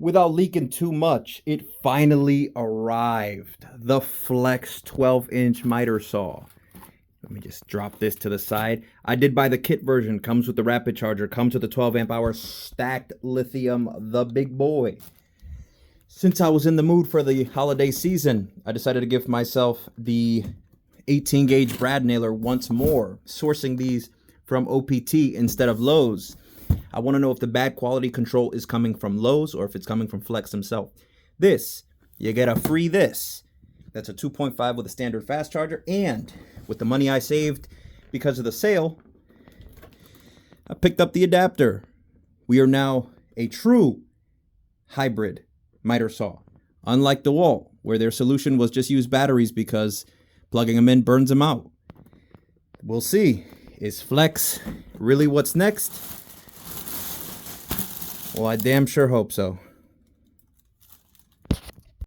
Without leaking too much, it finally arrived. The Flex 12-inch miter saw. Let me just drop this to the side. I did buy the kit version. Comes with the rapid charger. Comes with the 12 amp hour stacked lithium, the big boy. Since I was in the mood for the holiday season, I decided to give myself the 18 gauge brad nailer once more. Sourcing these from OPT instead of Lowe's. I want to know if the bad quality control is coming from Lowe's or if it's coming from Flex himself. This, you get a free this. That's a 2.5 with a standard fast charger. And with the money I saved because of the sale, I picked up the adapter. We are now a true hybrid miter saw. Unlike the wall, where their solution was just use batteries because plugging them in burns them out. We'll see. Is Flex really what's next? Well, I damn sure hope so.